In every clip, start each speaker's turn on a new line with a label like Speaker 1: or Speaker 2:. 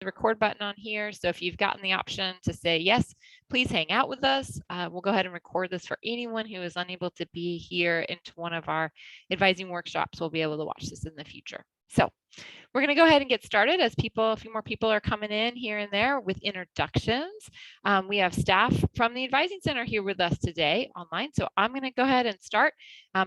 Speaker 1: record button on here. So if you've gotten the option to say yes, please hang out with us. We'll go ahead and record this for anyone who is unable to be here into one of our advising workshops. We'll be able to watch this in the future. So we're going to go ahead and get started as a few more people are coming in here and there with introductions. We have staff from the Advising Center here with us today online. So I'm going to go ahead and start.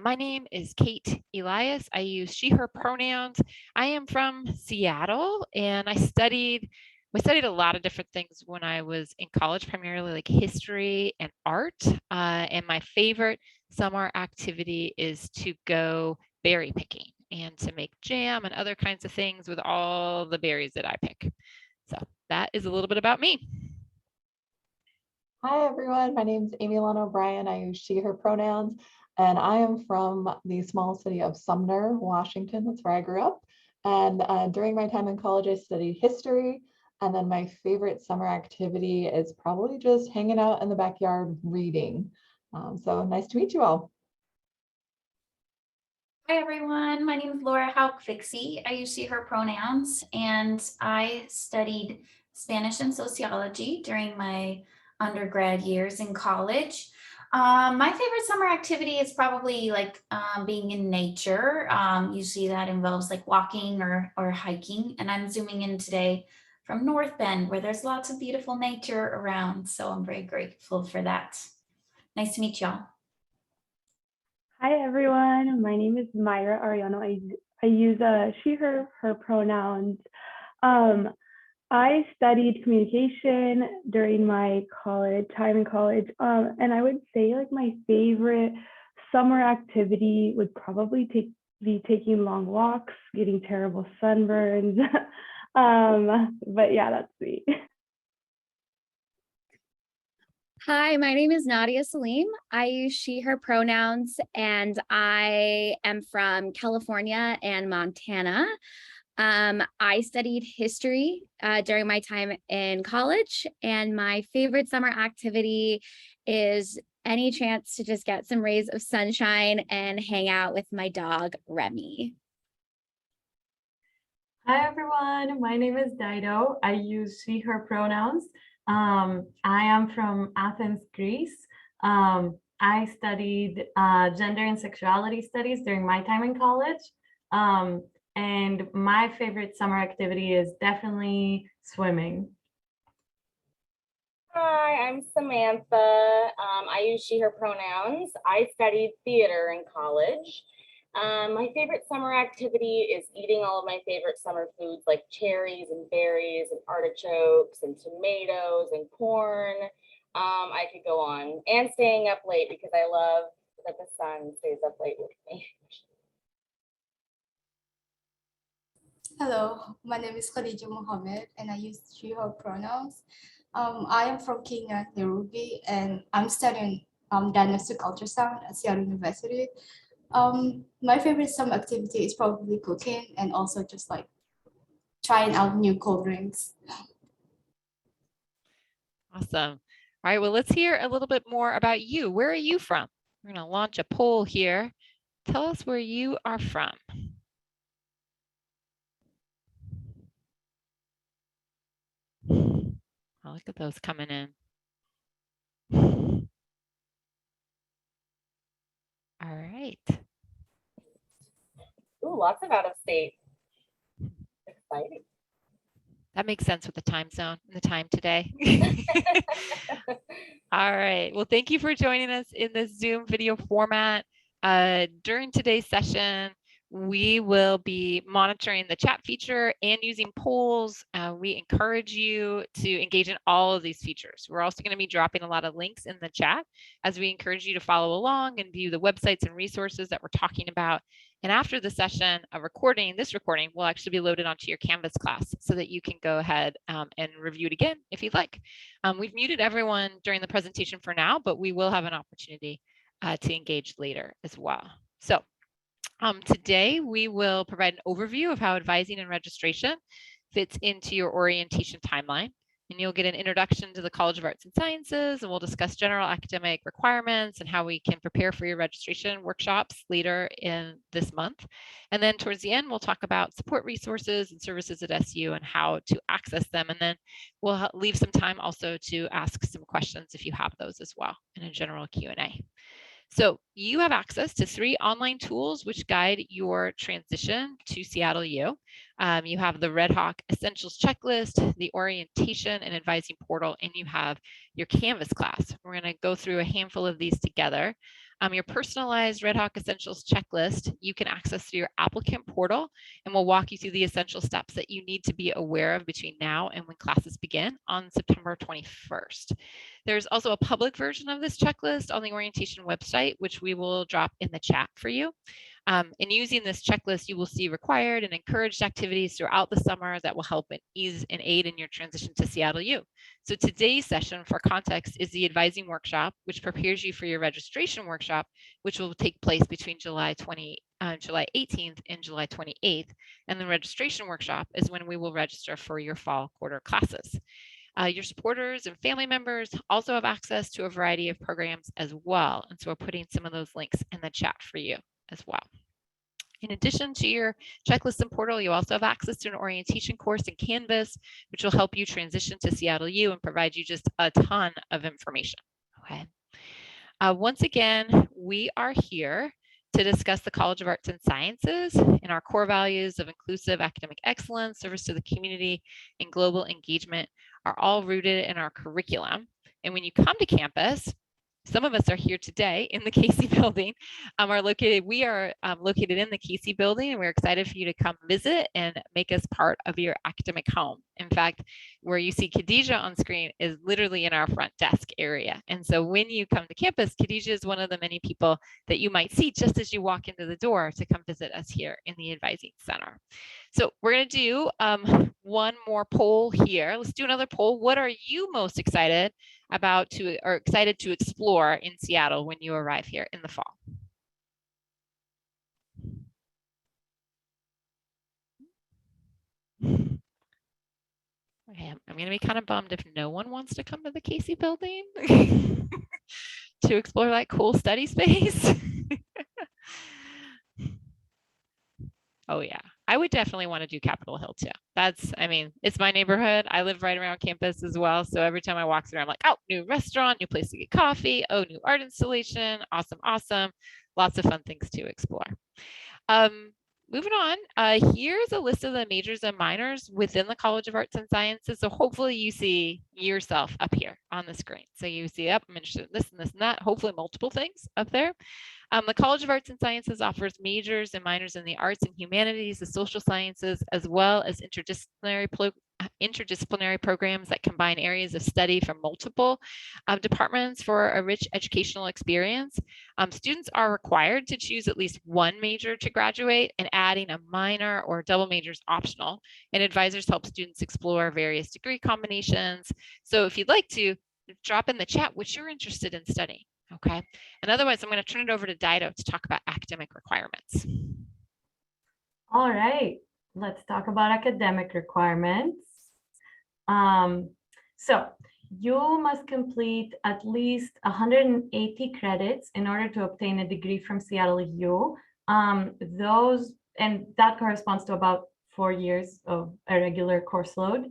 Speaker 1: My name is Kate Elias. I use she, her pronouns. I am from Seattle and we studied a lot of different things when I was in college, primarily like history and art. And my favorite summer activity is to go berry picking and to make jam and other kinds of things with all the berries that I pick. So that is a little bit about me.
Speaker 2: Hi, everyone. My name is Amy Lon O'Brien. I use she, her pronouns, and I am from the small city of Sumner, Washington. That's where I grew up. And during my time in college, I studied history. And then my favorite summer activity is probably just hanging out in the backyard reading. So nice to meet you all.
Speaker 3: Hi everyone, my name is Laura Hauk-Fixie. I use she, her pronouns, and I studied Spanish and sociology during my undergrad years in college. My favorite summer activity is probably like being in nature. Usually that involves like walking or hiking, and I'm zooming in today from North Bend where there's lots of beautiful nature around, so I'm very grateful for that. Nice to meet y'all.
Speaker 4: Hi everyone, my name is Myra Ariano. I use she, her pronouns. I studied communication during my time in college, and I would say like my favorite summer activity would probably be taking long walks, getting terrible sunburns. But yeah, that's me.
Speaker 5: Hi, my name is Nadia Salim. I use she, her pronouns, and I am from California and Montana. I studied history during my time in college, and my favorite summer activity is any chance to just get some rays of sunshine and hang out with my dog, Remy.
Speaker 6: Hi, everyone. My name is Dido. I use she, her pronouns. I am from Athens, Greece. I studied gender and sexuality studies during my time in college. And my favorite summer activity is definitely swimming.
Speaker 7: Hi, I'm Samantha. I use she, her pronouns. I studied theater in college. My favorite summer activity is eating all of my favorite summer foods like cherries and berries and artichokes and tomatoes and corn. I could go on, and staying up late because I love that the sun stays up late with me.
Speaker 8: Hello, my name is Khadija Mohammed and I use she, her pronouns. I am from Kenya, Nairobi, and I'm studying diagnostic ultrasound at Seattle University. My favorite summer activity is probably cooking and also just like trying out new cold drinks.
Speaker 1: Awesome. All right, well, let's hear a little bit more about you. Where are you from? We're going to launch a poll here. Tell us where you are from. Oh, look at those coming in. All right.
Speaker 7: Ooh, lots of out of state. Exciting.
Speaker 1: That makes sense with the time zone and the time today. All right. Well, thank you for joining us in this Zoom video format. During today's session, we will be monitoring the chat feature and using polls. We encourage you to engage in all of these features. We're also going to be dropping a lot of links in the chat as we encourage you to follow along and view the websites and resources that we're talking about. And after the session, this recording will actually be loaded onto your Canvas class so that you can go ahead and review it again if you'd like. We've muted everyone during the presentation for now, but we will have an opportunity to engage later as well. So today we will provide an overview of how advising and registration fits into your orientation timeline. And you'll get an introduction to the College of Arts and Sciences, and we'll discuss general academic requirements and how we can prepare for your registration workshops later in this month. And then towards the end, we'll talk about support resources and services at SU and how to access them. And then we'll leave some time also to ask some questions if you have those as well in a general Q&A. So you have access to 3 online tools which guide your transition to Seattle U. You have the Red Hawk Essentials Checklist, the Orientation and Advising Portal, and you have your Canvas class. We're going to go through a handful of these together. Your personalized Red Hawk Essentials Checklist, you can access through your applicant portal, and we'll walk you through the essential steps that you need to be aware of between now and when classes begin on September 21st. There's also a public version of this checklist on the orientation website, which we will drop in the chat for you. In using this checklist, you will see required and encouraged activities throughout the summer that will help and ease and aid in your transition to Seattle U. So today's session, for context, is the advising workshop, which prepares you for your registration workshop, which will take place between July 18th and July 28th. And the registration workshop is when we will register for your fall quarter classes. Your supporters and family members also have access to a variety of programs as well. And so we're putting some of those links in the chat for you as well. In addition to your checklist and portal, you also have access to an orientation course in Canvas, which will help you transition to Seattle U and provide you just a ton of information. Okay. Once again, we are here to discuss the College of Arts and Sciences and our core values of inclusive academic excellence, service to the community, and global engagement are all rooted in our curriculum. And when you come to campus, some of us are here today in the Casey building. We are located in the Casey building, and we're excited for you to come visit and make us part of your academic home. In fact, where you see Khadijah on screen is literally in our front desk area. And so when you come to campus, Khadijah is one of the many people that you might see just as you walk into the door to come visit us here in the Advising Center. So we're going to do one more poll here. Let's do another poll. What are you most excited about excited to explore in Seattle when you arrive here in the fall? Okay, I'm going to be kind of bummed if no one wants to come to the Casey building to explore that cool study space. Oh yeah, I would definitely want to do Capitol Hill too. It's my neighborhood. I live right around campus as well. So every time I walk through, I'm like, oh, new restaurant, new place to get coffee. Oh, new art installation. Awesome, awesome. Lots of fun things to explore. Moving on, here's a list of the majors and minors within the College of Arts and Sciences. So hopefully you see yourself up here on the screen. So you see, I'm interested in this and this and that, hopefully multiple things up there. The College of Arts and Sciences offers majors and minors in the arts and humanities, the social sciences, as well as interdisciplinary programs that combine areas of study from multiple departments for a rich educational experience. Students are required to choose at least one major to graduate, and adding a minor or double major is optional. And advisors help students explore various degree combinations. So if you'd like to, drop in the chat what you're interested in studying. Okay, and otherwise I'm going to turn it over to Dido to talk about academic requirements.
Speaker 6: All right, let's talk about academic requirements. So you must complete at least 180 credits in order to obtain a degree from Seattle U. That corresponds to about 4 years of a regular course load.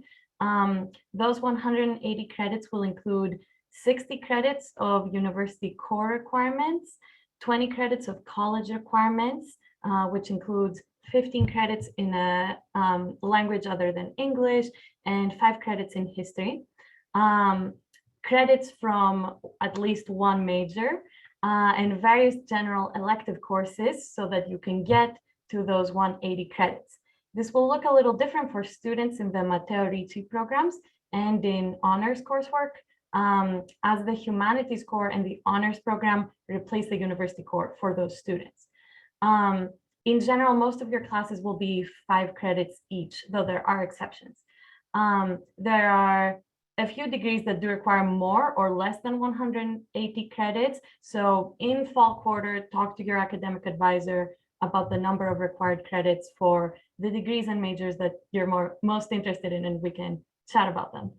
Speaker 6: Those 180 credits will include 60 credits of university core requirements, 20 credits of college requirements, which includes 15 credits in a language other than English, and 5 credits in history. Credits from at least one major, and various general elective courses so that you can get to those 180 credits. This will look a little different for students in the Mateo Ricci programs and in honors coursework, as the humanities core and the honors program replace the university core for those students. In general, most of your classes will be 5 credits each, though there are exceptions. There are a few degrees that do require more or less than 180 credits. So in fall quarter, talk to your academic advisor about the number of required credits for the degrees and majors that you're most interested in, and we can chat about them.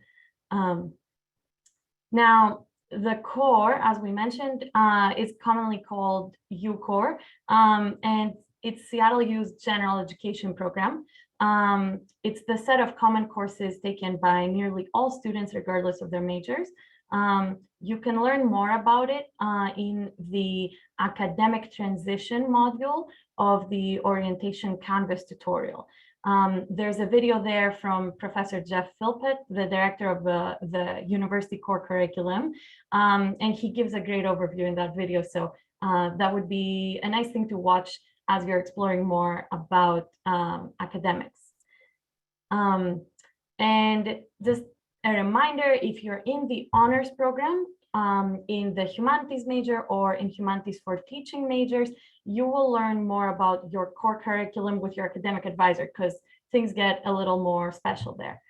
Speaker 6: Now, the core, as we mentioned, is commonly called UCore, and it's Seattle U's general education program. It's the set of common courses taken by nearly all students, regardless of their majors. You can learn more about it in the academic transition module of the orientation Canvas tutorial. There's a video there from Professor Jeff Philpott, the director of the University Core Curriculum, and he gives a great overview in that video. So that would be a nice thing to watch as you're exploring more about academics. And just a reminder, if you're in the honors program, in the humanities major or in humanities for teaching majors, you will learn more about your core curriculum with your academic advisor, because things get a little more special there.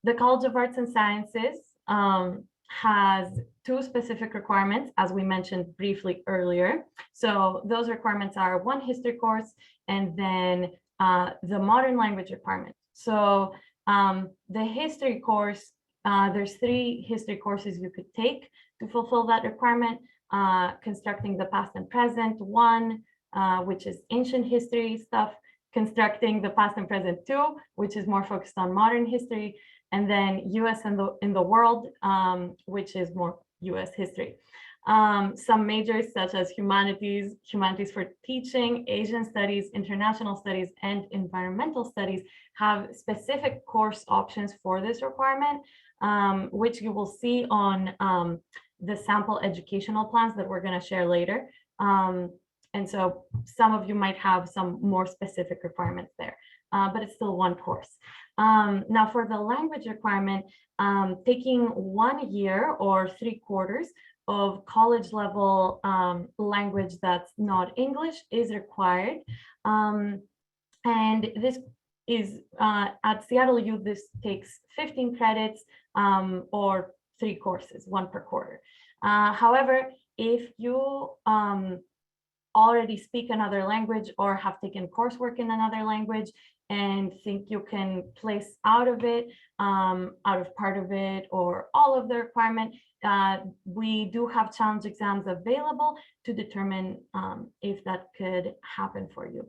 Speaker 6: The College of Arts and Sciences has two specific requirements, as we mentioned briefly earlier. So those requirements are one history course and then the modern language requirement. So the history course, there's 3 history courses you could take to fulfill that requirement. Constructing the past and present 1, which is ancient history stuff. Constructing the past and present 2, which is more focused on modern history. And then US in the world, which is more US history. Some majors such as humanities, humanities for teaching, Asian studies, international studies, and environmental studies have specific course options for this requirement, which you will see on the sample educational plans that we're going to share later. And so some of you might have some more specific requirements there, but it's still one course. Now for the language requirement, taking 1 year or 3/4 of college level language that's not English is required. And this is at Seattle U, this takes 15 credits or 3 courses, 1 per quarter. However, if you already speak another language or have taken coursework in another language and think you can place out of it, out of part of it or all of the requirement, we do have challenge exams available to determine if that could happen for you.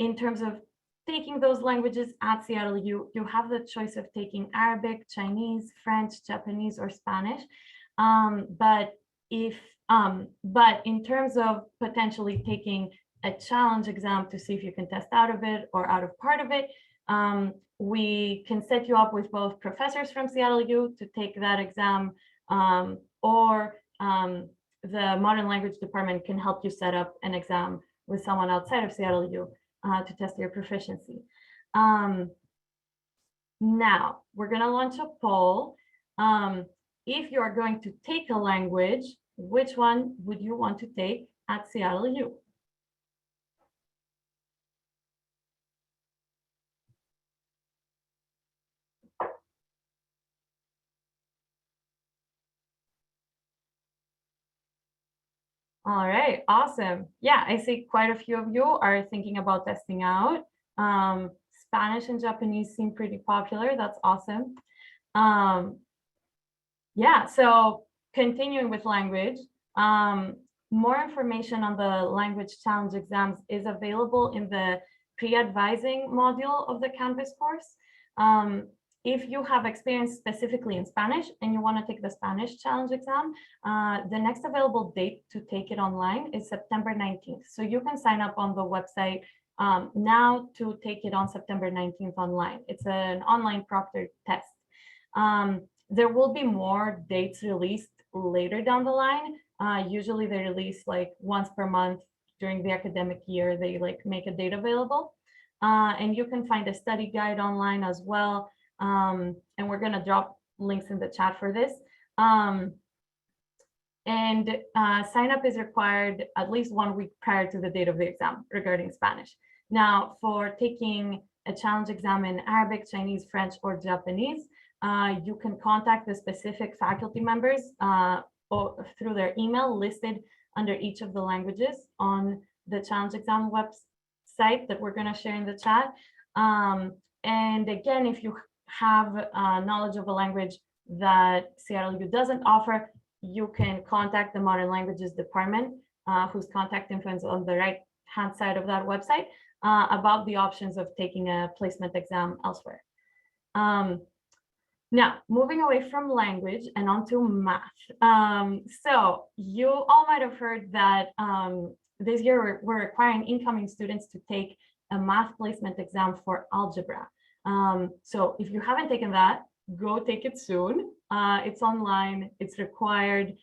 Speaker 6: In terms of taking those languages at Seattle U, you have the choice of taking Arabic, Chinese, French, Japanese, or Spanish. But in terms of potentially taking a challenge exam to see if you can test out of it or out of part of it, we can set you up with both professors from Seattle U to take that exam, or the Modern Language Department can help you set up an exam with someone outside of Seattle U to test your proficiency. Now, we're going to launch a poll. If you are going to take a language, which one would you want to take at Seattle U? All right, awesome. Yeah, I see quite a few of you are thinking about testing out. Spanish and Japanese seem pretty popular. That's awesome. Yeah, so continuing with language, more information on the language challenge exams is available in the pre-advising module of the Canvas course. If you have experience specifically in Spanish and you want to take the Spanish challenge exam, the next available date to take it online is September 19th. So you can sign up on the website now to take it on September 19th online. It's an online proctored test. There will be more dates released later down the line. Usually they release like once per month during the academic year, they like make a date available. And you can find a study guide online as well. And we're going to drop links in the chat for this. And sign up is required at least 1 week prior to the date of the exam regarding Spanish. Now, for taking a challenge exam in Arabic, Chinese, French, or Japanese, you can contact the specific faculty members or through their email listed under each of the languages on the challenge exam website that we're going to share in the chat. And again, if you have knowledge of a language that Seattle U doesn't offer, you can contact the Modern Languages Department, whose contact info is on the right-hand side of that website, about the options of taking a placement exam elsewhere. Now, moving away from language and onto math. So you all might have heard that this year we're requiring incoming students to take a math placement exam for algebra. So if you haven't taken that, go take it soon. It's online, it's required.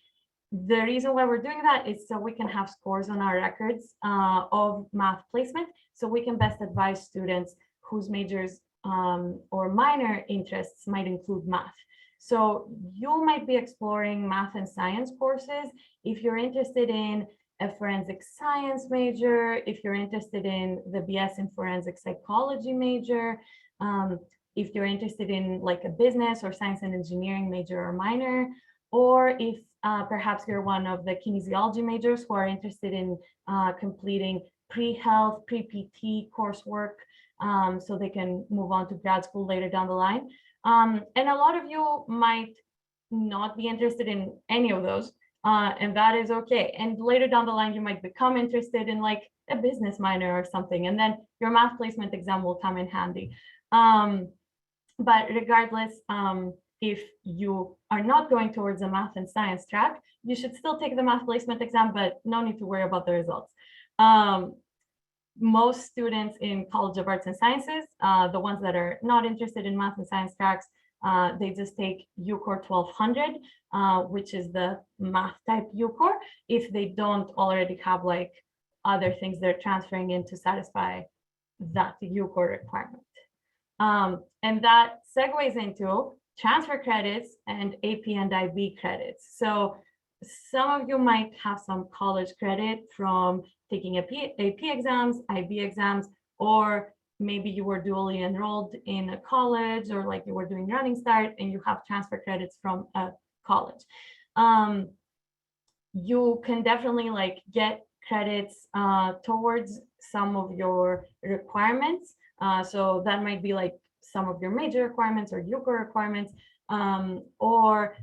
Speaker 6: The reason why we're doing that is so we can have scores on our records of math placement, so we can best advise students whose majors or minor interests might include math. So you might be exploring math and science courses. If you're interested in a forensic science major, if you're interested in the BS in forensic psychology major, if you're interested in like a business or science and engineering major or minor, or if perhaps you're one of the kinesiology majors who are interested in completing pre-health, pre-PT coursework, so they can move on to grad school later down the line. And a lot of you might not be interested in any of those, and that is okay. And later down the line, you might become interested in like a business minor or something, and then your math placement exam will come in handy. But regardless, if you are not going towards a math and science track, you should still take the math placement exam, but no need to worry about the results. Most students in College of Arts and Sciences, the ones that are not interested in math and science tracks, they just take UCOR 1200, which is the math type UCOR, if they don't already have like other things they're transferring in to satisfy that UCOR requirement. And that segues into transfer credits and AP and IB credits. So some of you might have some college credit from taking AP exams, IB exams, or maybe you were dually enrolled in a college, or like you were doing Running Start and you have transfer credits from a college. You can definitely like get credits towards some of your requirements. So that might be like some of your major requirements or UCOR requirements, or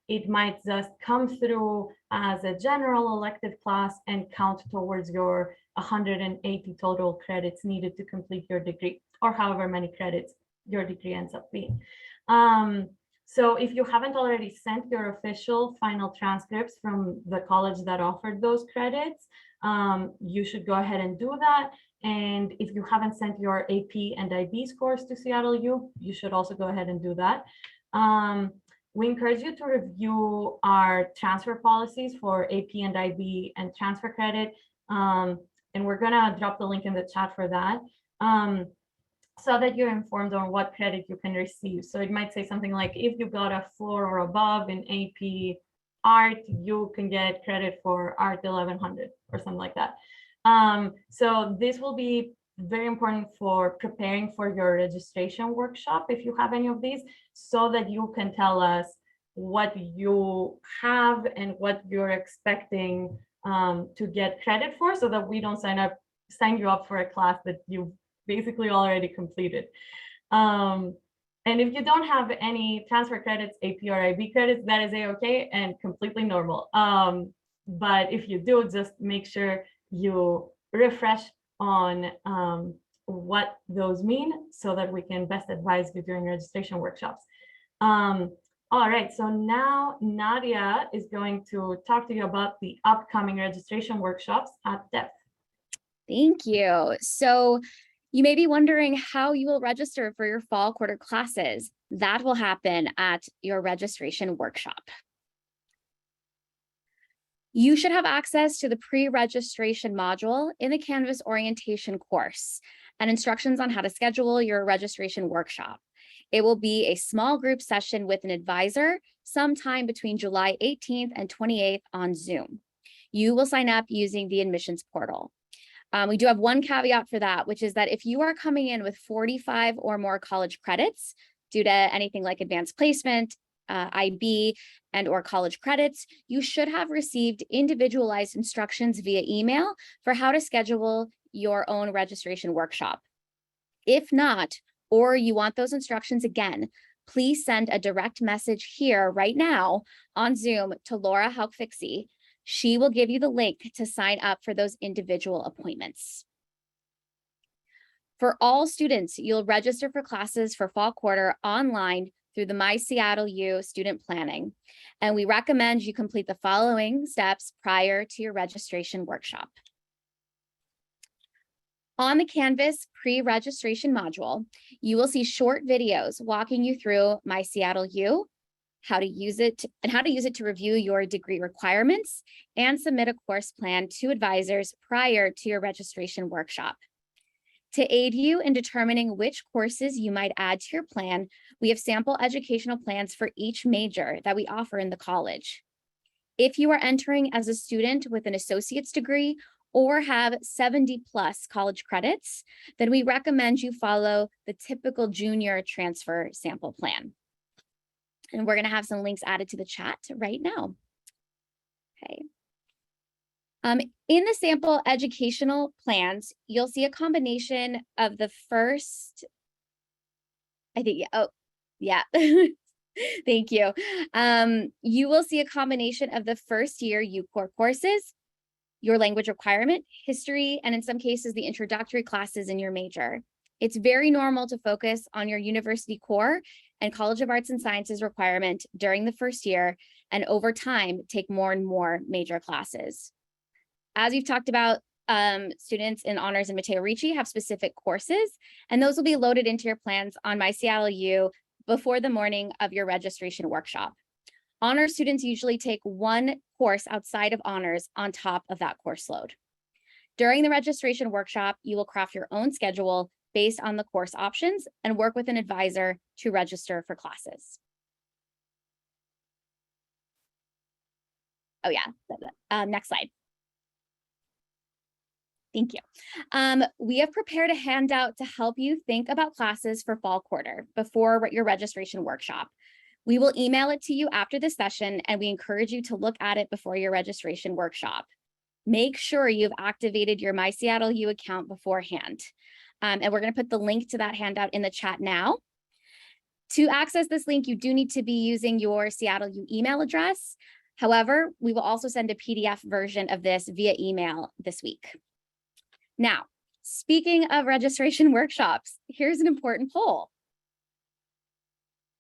Speaker 6: it might just come through as a general elective class and count towards your 180 total credits needed to complete your degree, or however many credits your degree ends up being. So if you haven't already sent your official final transcripts from the college that offered those credits, you should go ahead and do that. And if you haven't sent your AP and IB scores to Seattle U, you should also go ahead and do that. We encourage you to review our transfer policies for AP and IB and transfer credit. And we're gonna drop the link in the chat for that, so that you're informed on what credit you can receive. So it might say something like, if you got a 4 or above in AP Art, you can get credit for Art 1100 or something like that. So this will be very important for preparing for your registration workshop, if you have any of these, so that you can tell us what you have and what you're expecting to get credit for, so that we don't sign you up for a class that you basically already completed. And if you don't have any transfer credits, AP or IB credits, that is a-okay and completely normal. But if you do, just make sure you refresh on what those mean, so that we can best advise you during registration workshops. All right, so now Nadia is going to talk to you about the upcoming registration workshops at DEF.
Speaker 5: Thank you. So you may be wondering how you will register for your fall quarter classes. That will happen at your registration workshop. You should have access to the pre-registration module in the Canvas orientation course and instructions on how to schedule your registration workshop. It will be a small group session with an advisor sometime between July 18th and 28th on Zoom. You will sign up using the admissions portal. We do have one caveat for that, which is that if you are coming in with 45 or more college credits due to anything like advanced placement, IB, and or college credits, you should have received individualized instructions via email for how to schedule your own registration workshop. If not, or you want those instructions again, please send a direct message here right now on Zoom to Laura Hauk-Fixie. She will give you the link to sign up for those individual appointments. For all students, you'll register for classes for fall quarter online through the My Seattle U student planning. And we recommend you complete the following steps prior to your registration workshop. On the Canvas pre-registration module, you will see short videos walking you through My Seattle U, how to use it to review your degree requirements and submit a course plan to advisors prior to your registration workshop. To aid you in determining which courses you might add to your plan, we have sample educational plans for each major that we offer in the college. If you are entering as a student with an associate's degree or have 70+ college credits, then we recommend you follow the typical junior transfer sample plan. And we're going to have some links added to the chat right now. Okay. In the sample educational plans, you'll see a combination of the first, I think, oh, yeah, thank you. You will see a combination of the first year UCORE courses, your language requirement, history, and in some cases, the introductory classes in your major. It's very normal to focus on your university core and College of Arts and Sciences requirement during the first year, and over time, take more and more major classes. As we've talked about, students in Honors and Matteo Ricci have specific courses, and those will be loaded into your plans on My Seattle U before the morning of your registration workshop. Honors students usually take one course outside of honors on top of that course load. During the registration workshop, you will craft your own schedule based on the course options and work with an advisor to register for classes. Oh yeah, next slide. Thank you. We have prepared a handout to help you think about classes for fall quarter before your registration workshop. We will email it to you after the session, and we encourage you to look at it before your registration workshop. Make sure you've activated your My Seattle U account beforehand. And we're going to put the link to that handout in the chat now. To access this link, you do need to be using your Seattle U email address. However, we will also send a PDF version of this via email this week. Now, speaking of registration workshops, here's an important poll.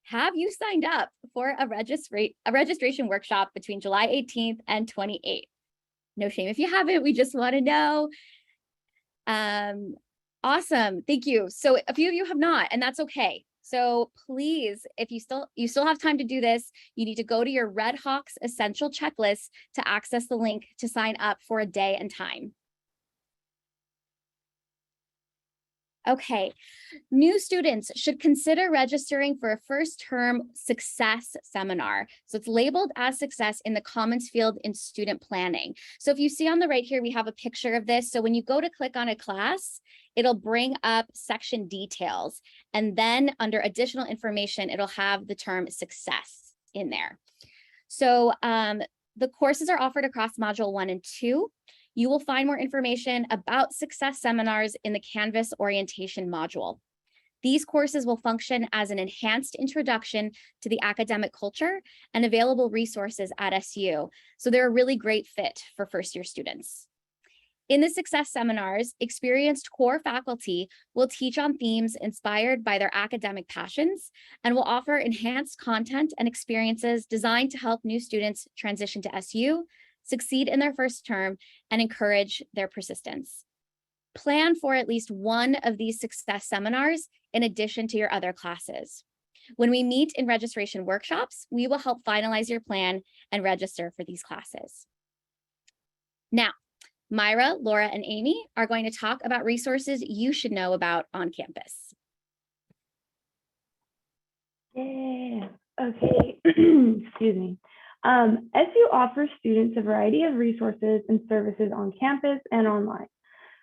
Speaker 5: Have you signed up for a registration workshop between July 18th and 28th? No shame if you haven't, we just want to know. Awesome, thank you. So a few of you have not, and that's okay. So please, if you still have time to do this, you need to go to your Red Hawks Essential Checklist to access the link to sign up for a day and time. Okay, new students should consider registering for a first term success seminar. So it's labeled as success in the Commons field in student planning. So if you see on the right here, we have a picture of this. So when you go to click on a class, it'll bring up section details. And then under additional information, it'll have the term success in there. So the courses are offered across module 1 and 2. You will find more information about success seminars in the Canvas orientation module. These courses will function as an enhanced introduction to the academic culture and available resources at SU. So they're a really great fit for first-year students. In the success seminars, experienced core faculty will teach on themes inspired by their academic passions and will offer enhanced content and experiences designed to help new students transition to SU, succeed in their first term, and encourage their persistence. Plan for at least one of these success seminars in addition to your other classes. When we meet in registration workshops, we will help finalize your plan and register for these classes. Now, Myra, Laura, and Amy are going to talk about resources you should know about on campus.
Speaker 4: Yeah, okay, excuse me. SU offers students a variety of resources and services on campus and online.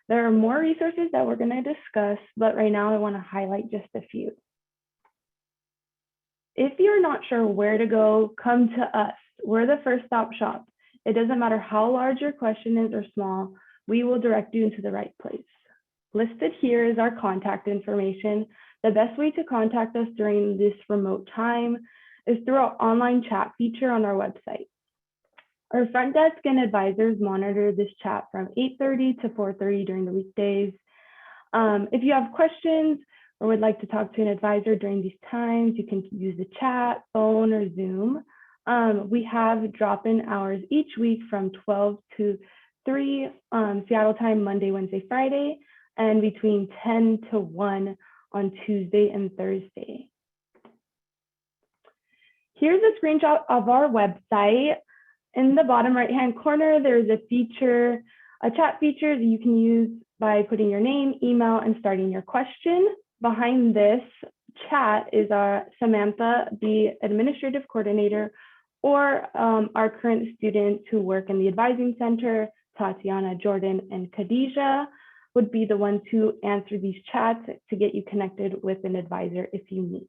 Speaker 4: There are more resources that we're going to discuss, but right now I want to highlight just a few. If you're not sure where to go, come to us. We're the first stop shop. It doesn't matter how large your question is or small, we will direct you into the right place. Listed here is our contact information. The best way to contact us during this remote time is through our online chat feature on our website. Our front desk and advisors monitor this chat from 8:30 to 4:30 during the weekdays. If you have questions or would like to talk to an advisor during these times, you can use the chat, phone, or Zoom. We have drop-in hours each week from 12 to 3 Seattle time, Monday, Wednesday, Friday, and between 10 to 1 on Tuesday and Thursday. Here's a screenshot of our website. In the bottom right-hand corner, there's a feature, a chat feature that you can use by putting your name, email, and starting your question. Behind this chat is Samantha, the administrative coordinator, or our current students who work in the advising center, Tatiana, Jordan, and Khadijah would be the ones who answer these chats to get you connected with an advisor if you need.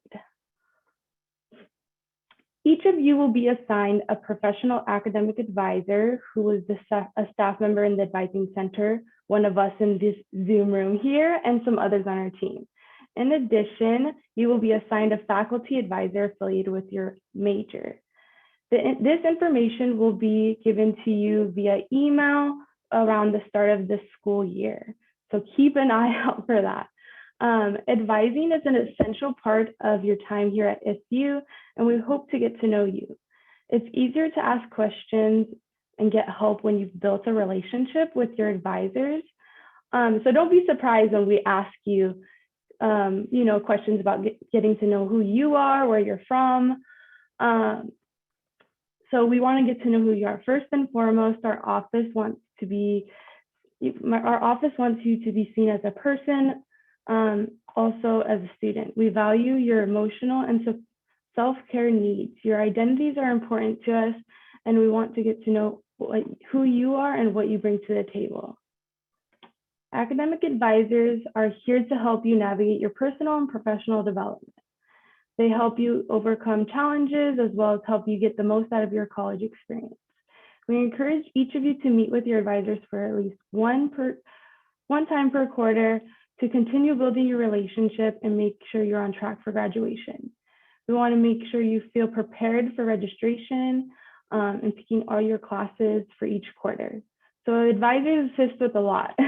Speaker 4: Each of you will be assigned a professional academic advisor who is a staff member in the advising center, one of us in this Zoom room here, and some others on our team. In addition, you will be assigned a faculty advisor affiliated with your major. This information will be given to you via email around the start of the school year. So keep an eye out for that. Advising is an essential part of your time here at SU, and we hope to get to know you. It's easier to ask questions and get help when you've built a relationship with your advisors. So don't be surprised when we ask you, questions about getting to know who you are, where you're from. So we want to get to know who you are. First and foremost, our office wants you to be seen as a person, also as a student. We value your emotional and self-care needs. Your identities are important to us, and we want to get to know who you are and what you bring to the table. Academic advisors are here to help you navigate your personal and professional development. They help you overcome challenges as well as help you get the most out of your college experience. We encourage each of you to meet with your advisors for at least one time per quarter to continue building your relationship and make sure you're on track for graduation. We want to make sure you feel prepared for registration and picking all your classes for each quarter. So advisors assist with a lot,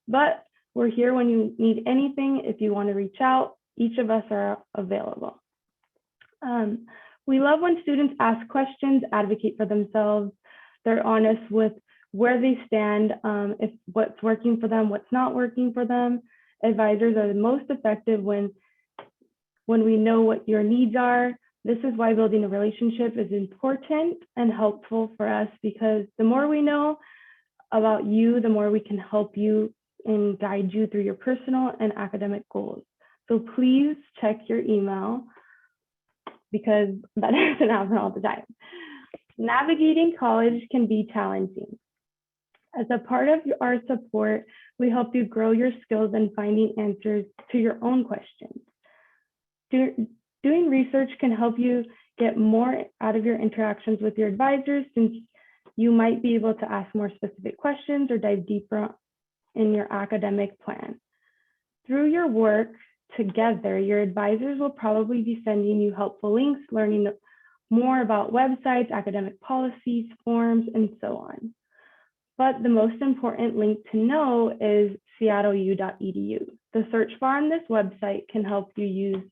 Speaker 4: but we're here when you need anything. If you want to reach out, each of us are available. We love when students ask questions, advocate for themselves. They're honest with where they stand, if what's working for them, what's not working for them. Advisors are the most effective when we know what your needs are. This is why building a relationship is important and helpful for us, because the more we know about you, the more we can help you and guide you through your personal and academic goals. So please check your email, because that doesn't happen all the time. Navigating college can be challenging. As a part of our support, we help you grow your skills in finding answers to your own questions. Doing research can help you get more out of your interactions with your advisors, since you might be able to ask more specific questions or dive deeper in your academic plan. Through your work together, your advisors will probably be sending you helpful links, learning more about websites, academic policies, forms, and so on. But the most important link to know is seattleu.edu. The search bar on this website can help you use,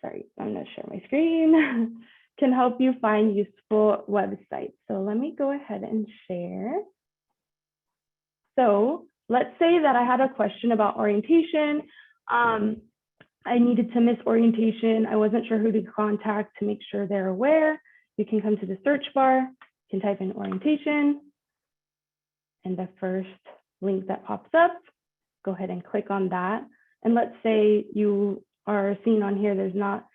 Speaker 4: sorry, I'm not share my screen, can help you find useful websites. So let me go ahead and share. So let's say that I had a question about orientation. I needed to miss orientation. I wasn't sure who to contact to make sure they're aware. You can come to the search bar, you can type in orientation, and the first link that pops up, go ahead and click on that. And let's say you are seeing on here, there's not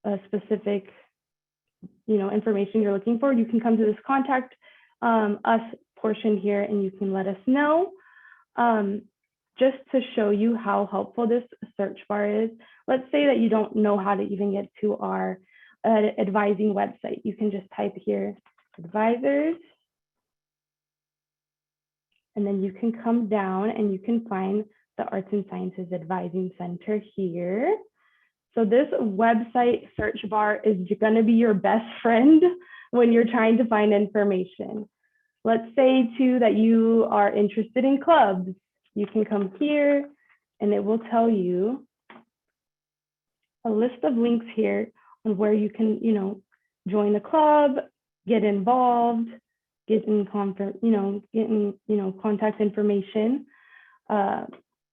Speaker 4: a specific, information you're looking for. You can come to this contact us portion here, and you can let us know. Just to show you how helpful this search bar is, let's say that you don't know how to even get to our advising website. You can just type here, advisors, and then you can come down and you can find the Arts and Sciences Advising Center here. So this website search bar is going to be your best friend when you're trying to find information. Let's say too that you are interested in clubs. You can come here and it will tell you a list of links here on where you can, join a club, get involved, get in contact information.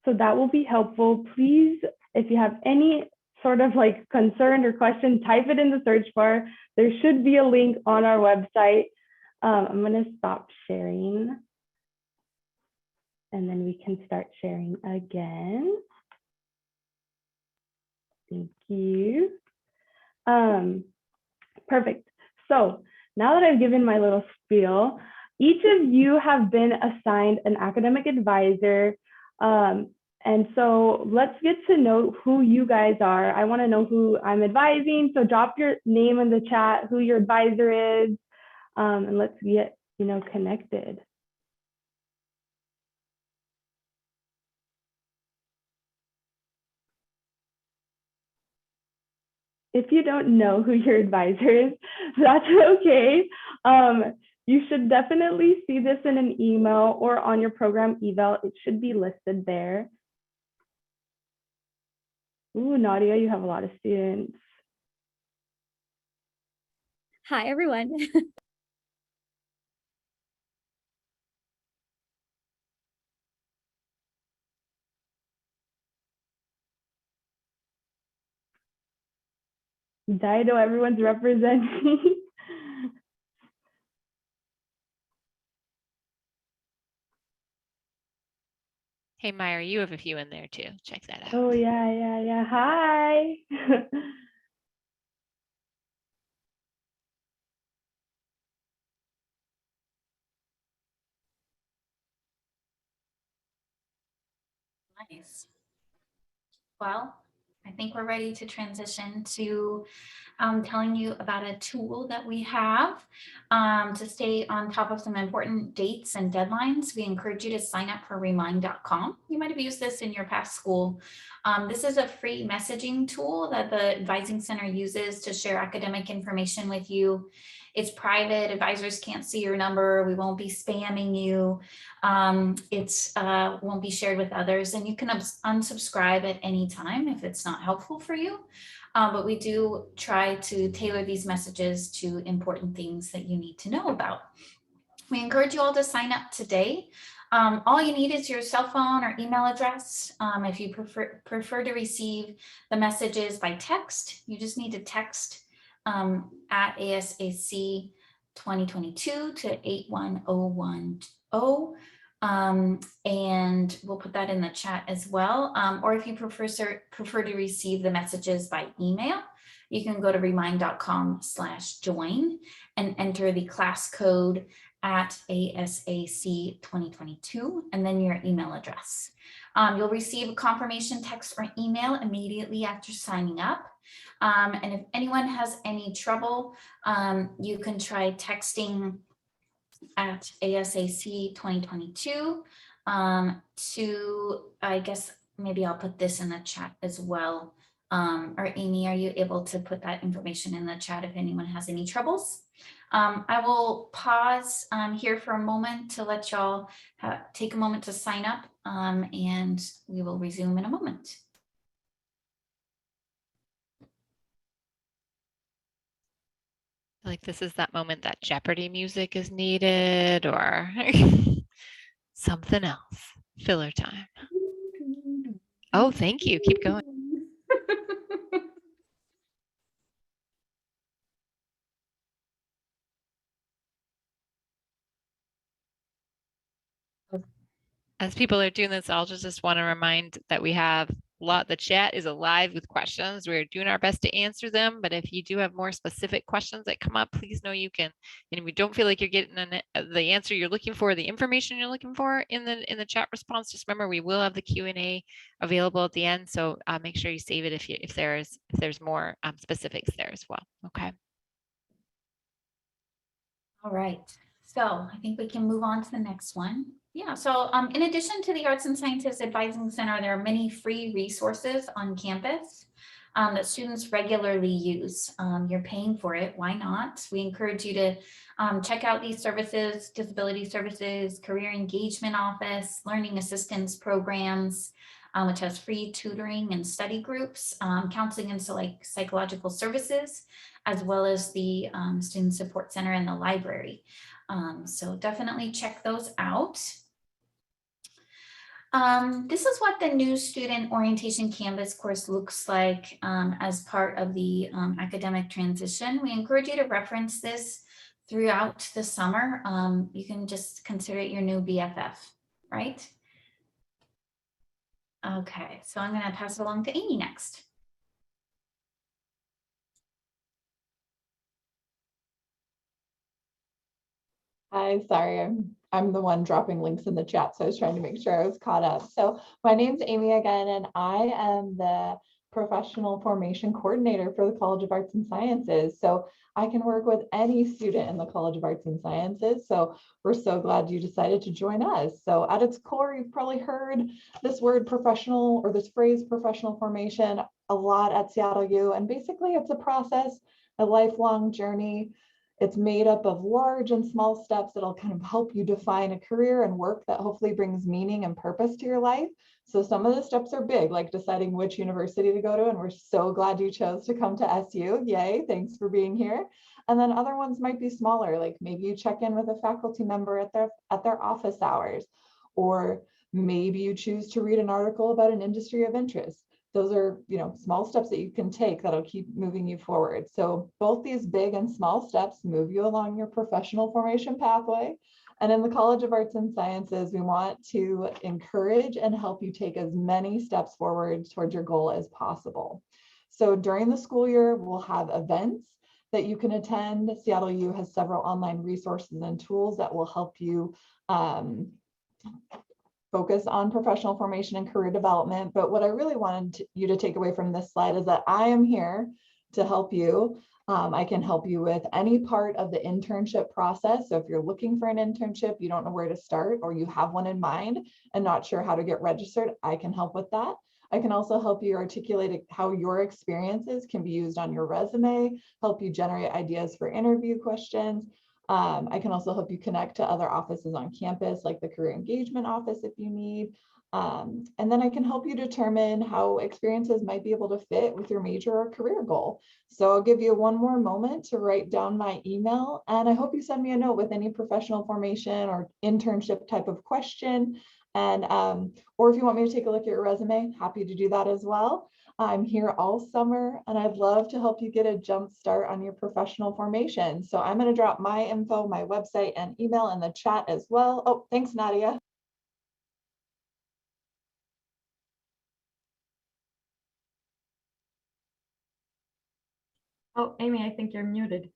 Speaker 4: So that will be helpful. Please, if you have any sort of like concern or question, type it in the search bar. There should be a link on our website. I'm going to stop sharing and then we can start sharing again. Thank you. Perfect. So now that I've given my little spiel, each of you have been assigned an academic advisor. And so let's get to know who you guys are. I want to know who I'm advising. So drop your name in the chat, who your advisor is, and let's get, connected. If you don't know who your advisor is, that's okay. You should definitely see this in an email or on your program eval. It should be listed there. Ooh, Nadia, you have a lot of students.
Speaker 5: Hi, everyone.
Speaker 4: Dido, everyone's representing.
Speaker 1: Hey, Myra, you have a few in there too. Check that out.
Speaker 4: Oh, yeah. Hi.
Speaker 3: Nice. Well, I think we're ready to transition to telling you about a tool that we have to stay on top of some important dates and deadlines. We encourage you to sign up for remind.com. You might have used this in your past school. This is a free messaging tool that the Advising Center uses to share academic information with you. It's private. Advisors can't see your number. We won't be spamming you. It won't be shared with others, and you can unsubscribe at any time if it's not helpful for you. But we do try to tailor these messages to important things that you need to know about. We encourage you all to sign up today. All you need is your cell phone or email address. If you prefer to receive the messages by text, you just need to text at ASAC 2022 to 81010. And we'll put that in the chat as well. Or if you prefer to receive the messages by email, you can go to remind.com/join and enter the class code at ASAC 2022 and then your email address. You'll receive a confirmation text or email immediately after signing up. And if anyone has any trouble, you can try texting at ASAC 2022 to, I guess, maybe I'll put this in the chat as well. Or Amy, are you able to put that information in the chat if anyone has any troubles? I will pause here for a moment to let y'all take a moment to sign up, and we will resume in a moment.
Speaker 1: Like this is that moment that Jeopardy music is needed or something else. Filler time. Oh, thank you. Keep going. As people are doing this, I'll just want to remind that we have the chat is alive with questions. We're doing our best to answer them, but if you do have more specific questions that come up, please know you can, and if you don't feel like you're getting the answer you're looking for, the information you're looking for in the chat response, just remember we will have the Q&A available at the end. So make sure you save it if there's more specifics there as well. Okay.
Speaker 3: All right. So I think we can move on to the next one. Yeah, so in addition to the Arts and Sciences Advising Center, there are many free resources on campus that students regularly use. You're paying for it, why not? We encourage you to check out these services: disability services, career engagement office, learning assistance programs, which has free tutoring and study groups, counseling and psychological services, as well as the Student Support Center and the library. So definitely check those out. This is what the new Student Orientation Canvas course looks like as part of the academic transition. We encourage you to reference this throughout the summer. You can just consider it your new BFF, right? Okay, so I'm going to pass it along to Amy next.
Speaker 2: Hi, sorry, I'm the one dropping links in the chat, so I was trying to make sure I was caught up. So my name's Amy again, and I am the Professional Formation Coordinator for the College of Arts and Sciences. So I can work with any student in the College of Arts and Sciences. So we're so glad you decided to join us. So at its core, you've probably heard this word professional, or this phrase professional formation, a lot at Seattle U. And basically it's a process, a lifelong journey. It's made up of large and small steps that'll kind of help you define a career and work that hopefully brings meaning and purpose to your life. So some of the steps are big, like deciding which university to go to, and we're so glad you chose to come to SU. Yay, thanks for being here. And then other ones might be smaller, like maybe you check in with a faculty member at their office hours, or maybe you choose to read an article about an industry of interest. Those are, small steps that you can take that'll keep moving you forward. So both these big and small steps move you along your professional formation pathway. And in the College of Arts and Sciences, we want to encourage and help you take as many steps forward towards your goal as possible. So during the school year, we'll have events that you can attend. Seattle U has several online resources and tools that will help you focus on professional formation and career development. But what I really wanted you to take away from this slide is that I am here to help you. I can help you with any part of the internship process. So if you're looking for an internship, you don't know where to start, or you have one in mind and not sure how to get registered, I can help with that. I can also help you articulate how your experiences can be used on your resume, help you generate ideas for interview questions. I can also help you connect to other offices on campus, like the Career Engagement Office if you need. And then I can help you determine how experiences might be able to fit with your major or career goal. So I'll give you one more moment to write down my email, and I hope you send me a note with any professional formation or internship type of question. And or if you want me to take a look at your resume, happy to do that as well. I'm here all summer, and I'd love to help you get a jump start on your professional formation. So I'm going to drop my info, my website and email in the chat as well. Oh, thanks, Nadia.
Speaker 6: Oh, Amy, I think you're muted.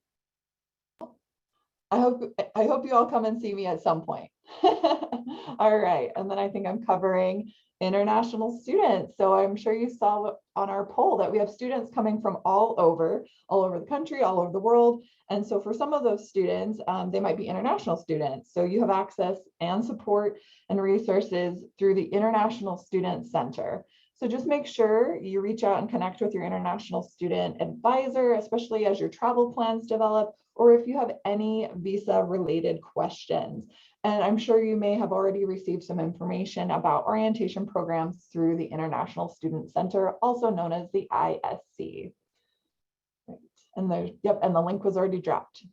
Speaker 2: I hope you all come and see me at some point. All right, and then I think I'm covering international students. So I'm sure you saw on our poll that we have students coming from all over the country, all over the world. And so for some of those students, they might be international students. So you have access and support and resources through the International Student Center. So just make sure you reach out and connect with your international student advisor, especially as your travel plans develop, or if you have any visa related questions. And I'm sure you may have already received some information about orientation programs through the International Student Center, also known as the ISC. Right. And and the link was already dropped.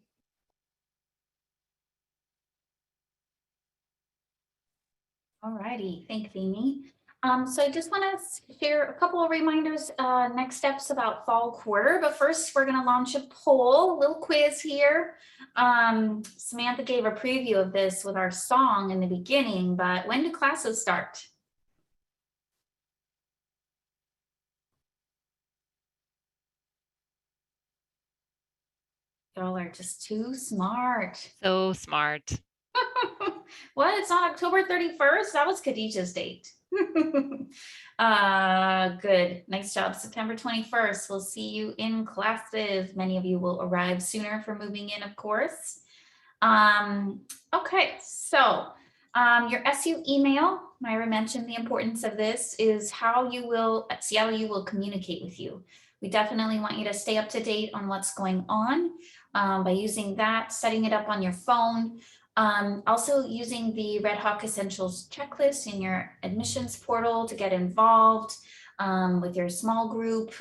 Speaker 3: All righty, thanks, Amy. So I just want to share a couple of reminders, next steps about fall quarter, but first we're going to launch a poll, a little quiz here. Samantha gave a preview of this with our song in the beginning, but when do classes start? Y'all are just too smart.
Speaker 1: So smart.
Speaker 3: What? It's on October 31st? That was Khadijah's date. Good. Nice job. September 21st. We'll see you in classes. Many of you will arrive sooner for moving in, of course. Okay, so Your SU email, Myra mentioned the importance of this, is how you will, CLU will communicate with you. We definitely want you to stay up to date on what's going on by using that, setting it up on your phone. Also using the Red Hawk Essentials checklist in your admissions portal to get involved with your small group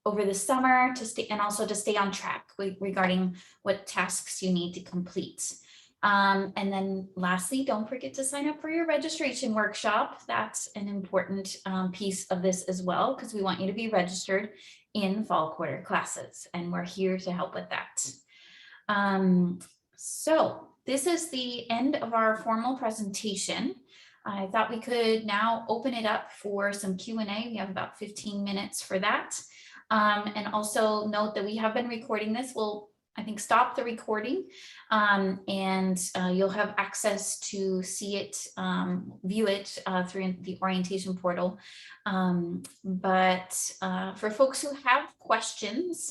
Speaker 3: over the summer to stay, and also to stay on track regarding what tasks you need to complete. And then lastly, don't forget to sign up for your registration workshop. That's an important piece of this as well, because we want you to be registered in fall quarter classes, and we're here to help with that. So this is the end of our formal presentation. I thought we could now open it up for some Q&A. We have about 15 minutes for that. And also note that we have been recording this. We'll, I think, stop the recording and you'll have access to see it, view it through the orientation portal. But for folks who have questions,